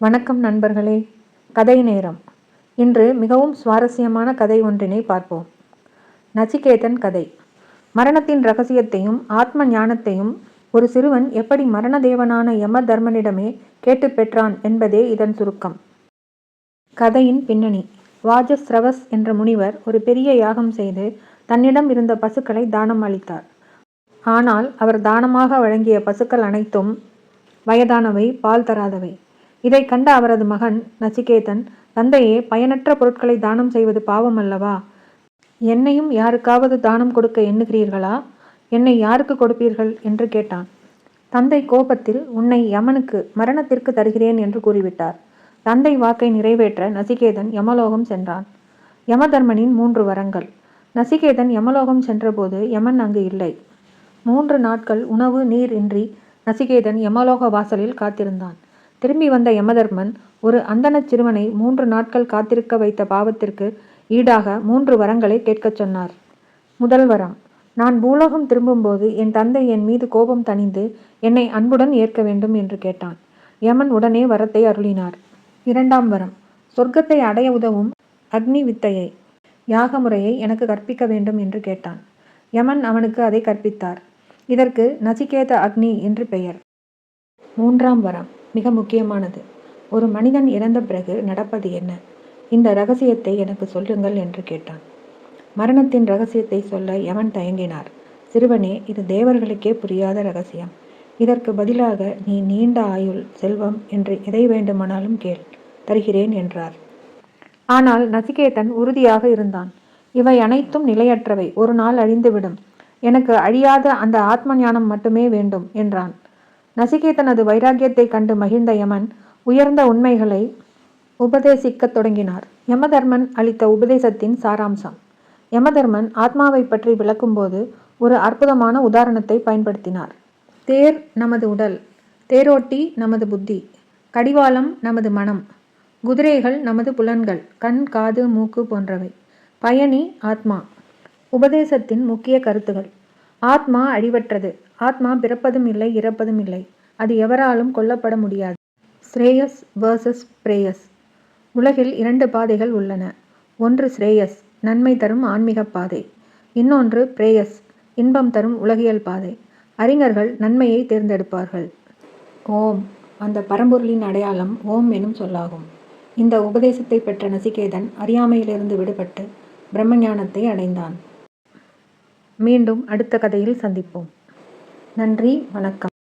வணக்கம் நண்பர்களே. கதை நேரம். இன்று மிகவும் சுவாரஸ்யமான கதை ஒன்றினை பார்ப்போம். நச்சிகேதன் கதை. மரணத்தின் இரகசியத்தையும் ஆத்ம ஞானத்தையும் ஒரு சிறுவன் எப்படி மரணதேவனான யம தர்மனிடமே கேட்டு பெற்றான் என்பதே இதன் சுருக்கம். கதையின் பின்னணி. வாஜஸ்ரவஸ் என்ற முனிவர் ஒரு பெரிய யாகம் செய்து தன்னிடம் இருந்த பசுக்களை தானம் அளித்தார். ஆனால் அவர் தானமாக வழங்கிய பசுக்கள் அனைத்தும் வயதானவை, பால் தராதவை. இதை கண்ட அவரது மகன் நச்சிகேதன், தந்தையே, பயனற்ற பொருட்களை தானம் செய்வது பாவம் அல்லவா? என்னையும் யாருக்காவது தானம் கொடுக்க எண்ணுகிறீர்களா? என்னை யாருக்கு கொடுப்பீர்கள் என்று கேட்டான். தந்தை கோபத்தில், உன்னை யமனுக்கு, மரணத்திற்கு தருகிறேன் என்று கூறிவிட்டார். தந்தை வாக்கை நிறைவேற்ற நச்சிகேதன் யமலோகம் சென்றான். யமதர்மனின் 3 வரங்கள். நச்சிகேதன் யமலோகம் சென்றபோது யமன் அங்கு இல்லை. 3 நாட்கள் உணவு நீர் இன்றி நச்சிகேதன் யமலோக வாசலில் காத்திருந்தான். திரும்பி வந்த யமதர்மன் ஒரு அந்தணச் சிறுவனை 3 நாட்கள் காத்திருக்க வைத்த பாவத்திற்கு ஈடாக 3 வரங்களை கேட்கச் சொன்னார். முதல் வரம், நான் பூலோகம் திரும்பும்போது என் தந்தை என் மீது கோபம் தணிந்து என்னை அன்புடன் ஏற்க வேண்டும் என்று கேட்டான். யமன் உடனே வரத்தை அருளினார். 2ஆம் வரம், சொர்க்கத்தை அடைய உதவும் அக்னி வித்தையை, யாக முறையை எனக்கு கற்பிக்க வேண்டும் என்று கேட்டான். யமன் அவனுக்கு அதை கற்பித்தார். இதற்கு நச்சிகேத அக்னி என்று பெயர். 3ஆம் வரம் மிக முக்கியமானது. ஒரு மனிதன் இறந்த பிறகு நடப்பது என்ன? இந்த இரகசியத்தை எனக்கு சொல்லுங்கள் என்று கேட்டான். மரணத்தின் இரகசியத்தை சொல்ல யமன் தயங்கினார். சிறுவனே, இது தேவர்களுக்கே புரியாத இரகசியம். இதற்கு பதிலாக நீ நீண்ட ஆயுள், செல்வம் என்று எதை வேண்டுமானாலும் கேள், தருகிறேன் என்றார். ஆனால் நச்சிகேதன் உறுதியாக இருந்தான். இவை அனைத்தும் நிலையற்றவை, ஒரு நாள் அழிந்துவிடும். எனக்கு அழியாத அந்த ஆத்ம ஞானம் மட்டுமே வேண்டும் என்றான். நச்சிகேதனது வைராக்கியத்தை கண்டு மகிழ்ந்த யமன் உயர்ந்த உண்மைகளை உபதேசிக்கத் தொடங்கினார். யமதர்மன் அளித்த உபதேசத்தின் சாராம்சம். யமதர்மன் ஆத்மாவை பற்றி விளக்கும்போது ஒரு அற்புதமான உதாரணத்தை பயன்படுத்தினார். தேர் நமது உடல், தேரோட்டி நமது புத்தி, கடிவாளம் நமது மனம், குதிரைகள் நமது புலன்கள், கண், காது, மூக்கு போன்றவை. பயணி ஆத்மா. உபதேசத்தின் முக்கிய கருத்துகள். ஆத்மா அழிவற்றது. ஆத்மா பிறப்பதும் இல்லை, இறப்பதும் இல்லை. அது எவராலும் கொல்லப்பட முடியாது. ஸ்ரேயஸ் வர்சஸ் பிரேயஸ். உலகில் 2 பாதைகள் உள்ளன. ஒன்று ஸ்ரேயஸ், நன்மை தரும் ஆன்மீக பாதை. இன்னொன்று பிரேயஸ், இன்பம் தரும் உலகியல் பாதை. அறிஞர்கள் நன்மையை தேர்ந்தெடுப்பார்கள். ஓம், அந்த பரம்பொருளின் அடையாளம் ஓம் எனும் சொல்லாகும். இந்த உபதேசத்தை பெற்ற நச்சிகேதன் அறியாமையிலிருந்து விடுபட்டு பிரம்மஞானத்தை அடைந்தான். மீண்டும் அடுத்த கதையில் சந்திப்போம். நன்றி, வணக்கம்.